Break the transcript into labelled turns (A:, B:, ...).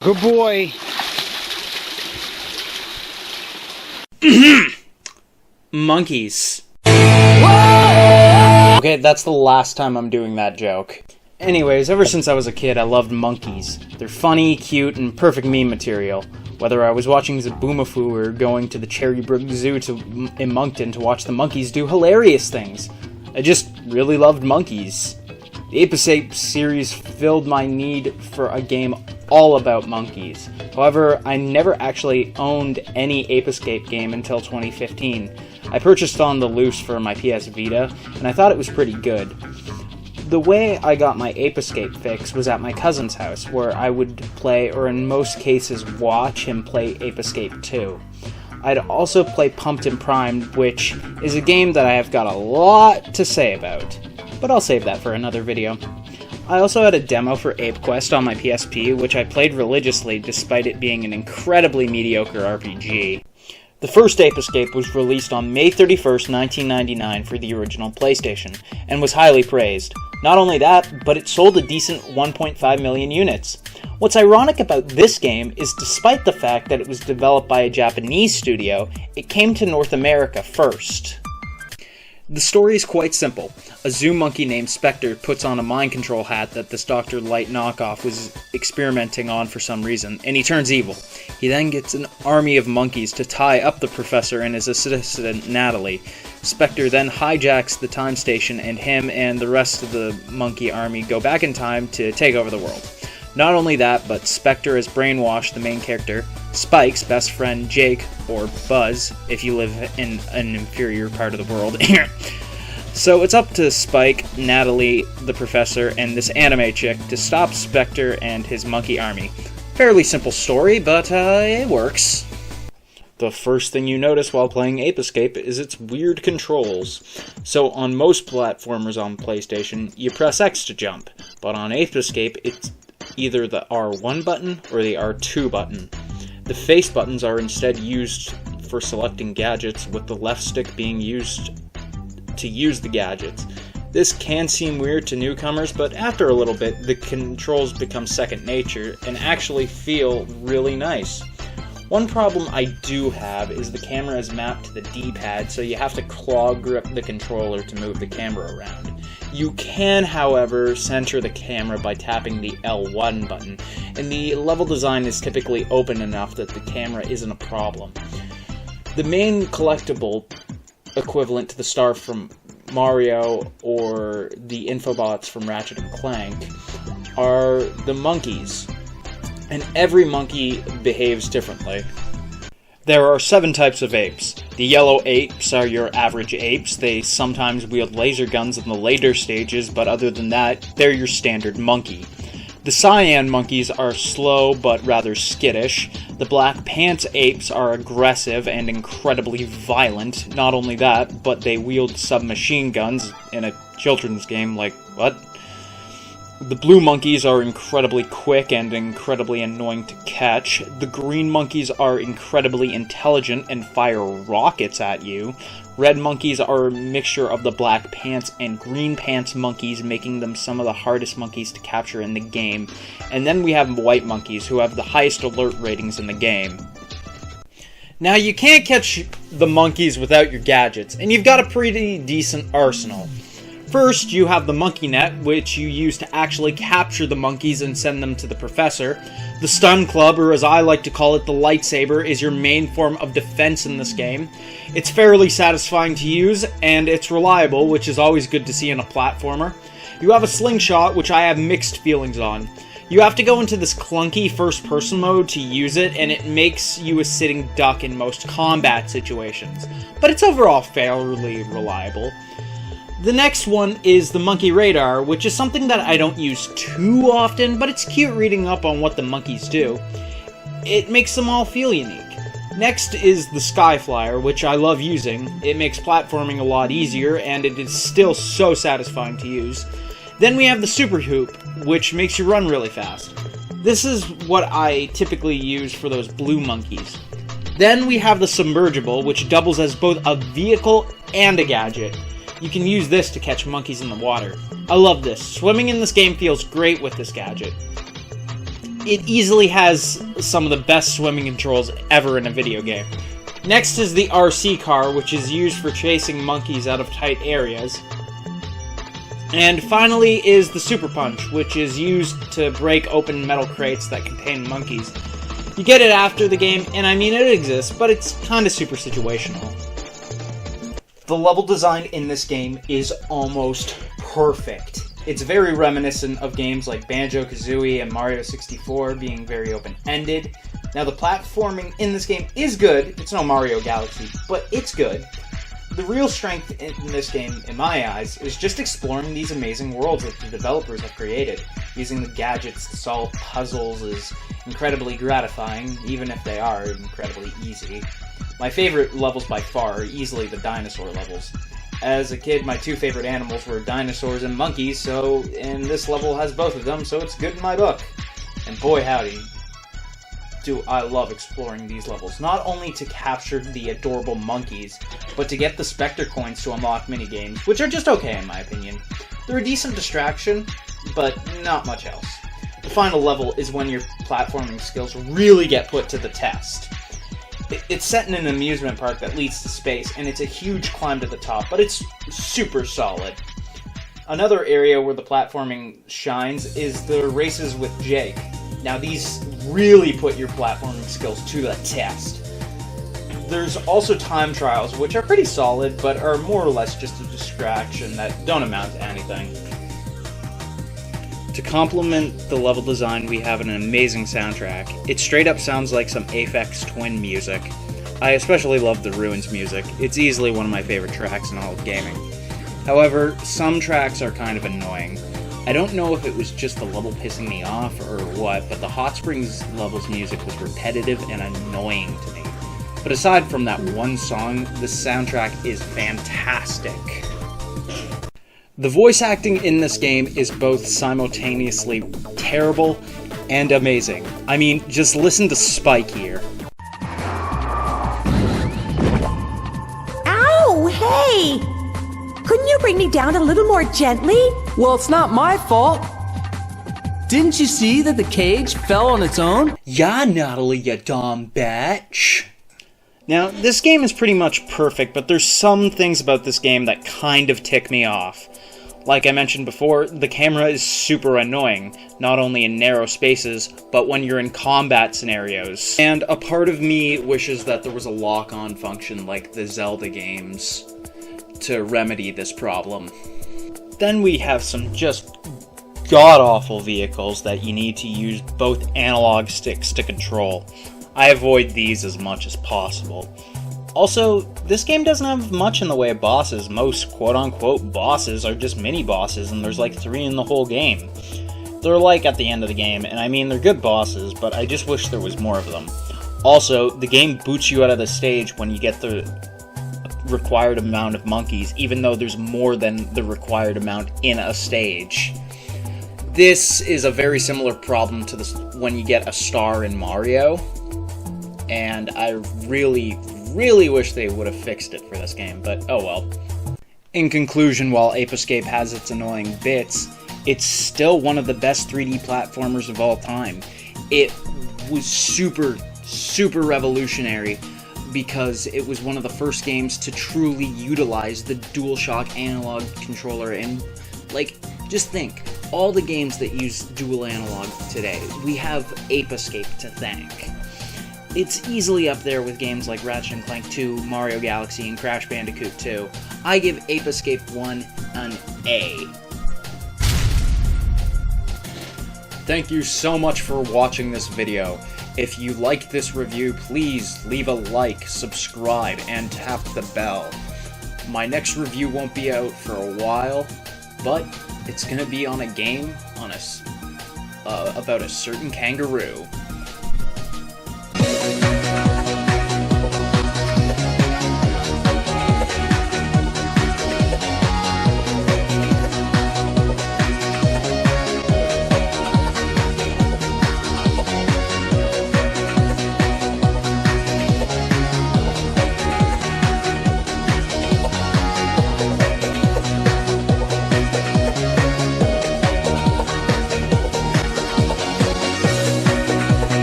A: Good boy. Monkeys. Okay, that's the last time I'm doing that joke. Anyways, ever since I was a kid, I loved monkeys. They're funny, cute, and perfect meme material. Whether I was watching Zaboomafoo or going to the Cherrybrook Zoo in Moncton to watch the monkeys do hilarious things. I just really loved monkeys. The Ape Escape series filled my need for a game all about monkeys. However, I never actually owned any Ape Escape game until 2015. I purchased on the loose for my PS Vita, and I thought it was pretty good. The way I got my Ape Escape fix was at my cousin's house, where I would play, or in most cases watch him play Ape Escape 2. I'd also play Pumped and Primed, which is a game that I have got a lot to say about, but I'll save that for another video. I also had a demo for Ape Quest on my PSP, which I played religiously despite it being an incredibly mediocre RPG. The first Ape Escape was released on May 31st, 1999 for the original PlayStation, and was highly praised. Not only that, but it sold a decent 1.5 million units. What's ironic about this game is despite the fact that it was developed by a Japanese studio, it came to North America first. The story is quite simple. A zoo monkey named Spectre puts on a mind control hat that this Dr. Light knockoff was experimenting on for some reason, and he turns evil. He then gets an army of monkeys to tie up the professor and his assistant Natalie. Spectre then hijacks the time station, and him and the rest of the monkey army go back in time to take over the world. Not only that, but Spectre has brainwashed the main character, Spike's best friend Jake, or Buzz, if you live in an inferior part of the world. So it's up to Spike, Natalie, the professor, and this anime chick to stop Spectre and his monkey army. Fairly simple story, but it works. The first thing you notice while playing Ape Escape is its weird controls. So on most platformers on PlayStation, you press X to jump, but on Ape Escape, it's either the R1 button or the R2 button. The face buttons are instead used for selecting gadgets, with the left stick being used to use the gadgets. This can seem weird to newcomers, but after a little bit, the controls become second nature and actually feel really nice. One problem I do have is the camera is mapped to the D-pad, so you have to claw grip the controller to move the camera around. You can, however, center the camera by tapping the L1 button, and the level design is typically open enough that the camera isn't a problem. The main collectible, equivalent to the star from Mario or the Infobots from Ratchet & Clank, are the monkeys, and every monkey behaves differently. There are 7 types of apes. The yellow apes are your average apes. They sometimes wield laser guns in the later stages, but other than that, they're your standard monkey. The cyan monkeys are slow but rather skittish. The black pants apes are aggressive and incredibly violent. Not only that, but they wield submachine guns in a children's game, like, what? The blue monkeys are incredibly quick and incredibly annoying to catch. The green monkeys are incredibly intelligent and fire rockets at you. Red monkeys are a mixture of the black pants and green pants monkeys, making them some of the hardest monkeys to capture in the game. And then we have white monkeys, who have the highest alert ratings in the game. Now, you can't catch the monkeys without your gadgets, and you've got a pretty decent arsenal. First, you have the monkey net, which you use to actually capture the monkeys and send them to the professor. The stun club, or as I like to call it, the lightsaber, is your main form of defense in this game. It's fairly satisfying to use, and it's reliable, which is always good to see in a platformer. You have a slingshot, which I have mixed feelings on. You have to go into this clunky first-person mode to use it, and it makes you a sitting duck in most combat situations. But it's overall fairly reliable. The next one is the monkey radar, which is something that I don't use too often, but it's cute reading up on what the monkeys do. It makes them all feel unique. Next is the Skyflyer, which I love using. It makes platforming a lot easier, and it is still so satisfying to use. Then we have the Super Hoop, which makes you run really fast. This is what I typically use for those blue monkeys. Then we have the Submergible, which doubles as both a vehicle and a gadget. You can use this to catch monkeys in the water. I love this. Swimming in this game feels great with this gadget. it easily has some of the best swimming controls ever in a video game. Next is the RC car, which is used for chasing monkeys out of tight areas. And finally is the Super Punch, which is used to break open metal crates that contain monkeys. You get it after the game, and I mean it exists, but it's kinda super situational. The level design in this game is almost perfect. It's very reminiscent of games like Banjo-Kazooie and Mario 64 being very open-ended. Now the platforming in this game is good, it's no Mario Galaxy, but it's good. The real strength in this game, in my eyes, is just exploring these amazing worlds that the developers have created. Using the gadgets to solve puzzles is incredibly gratifying, even if they are incredibly easy. My favorite levels by far are easily the dinosaur levels. As a kid, my two favorite animals were dinosaurs and monkeys, and this level has both of them, so it's good in my book. And boy howdy, do I love exploring these levels, not only to capture the adorable monkeys, but to get the Spectre coins to unlock minigames, which are just okay in my opinion. They're a decent distraction, but not much else. The final level is when your platforming skills really get put to the test. It's set in an amusement park that leads to space, and it's a huge climb to the top, but it's super solid. Another area where the platforming shines is the races with Jake. Now these really put your platforming skills to the test. There's also time trials, which are pretty solid, but are more or less just a distraction that don't amount to anything. To complement the level design, we have an amazing soundtrack. It straight up sounds like some Aphex Twin music. I especially love the Ruins music. It's easily one of my favorite tracks in all of gaming. However, some tracks are kind of annoying. I don't know if it was just the level pissing me off or what, but the Hot Springs level's music was repetitive and annoying to me. But aside from that one song, the soundtrack is fantastic. The voice acting in this game is both simultaneously terrible and amazing. I mean, just listen to Spike here.
B: Ow! Hey! Couldn't you bring me down a little more gently?
C: Well, it's not my fault. Didn't you see that the cage fell on its own?
A: Yeah, Natalie, you dumb bitch. Now, this game is pretty much perfect, but there's some things about this game that kind of tick me off. Like I mentioned before, the camera is super annoying, not only in narrow spaces, but when you're in combat scenarios. And a part of me wishes that there was a lock-on function like the Zelda games to remedy this problem. Then we have some just god-awful vehicles that you need to use both analog sticks to control. I avoid these as much as possible. Also, this game doesn't have much in the way of bosses. Most quote-unquote bosses are just mini-bosses, and there's like 3 in the whole game. They're like at the end of the game, and I mean they're good bosses, but I just wish there was more of them. Also, the game boots you out of the stage when you get the required amount of monkeys, even though there's more than the required amount in a stage. This is a very similar problem to when you get a star in Mario, and I really wish they would have fixed it for this game, but oh well. In conclusion, while Ape Escape has its annoying bits, it's still one of the best 3D platformers of all time. It was super revolutionary because it was one of the first games to truly utilize the DualShock analog controller, and like, just think, all the games that use dual analog today, we have Ape Escape to thank. It's easily up there with games like Ratchet & Clank 2, Mario Galaxy, and Crash Bandicoot 2. I give Ape Escape 1 an A. Thank you so much for watching this video. If you liked this review, please leave a like, subscribe, and tap the bell. My next review won't be out for a while, but it's gonna be on a game on about a certain kangaroo.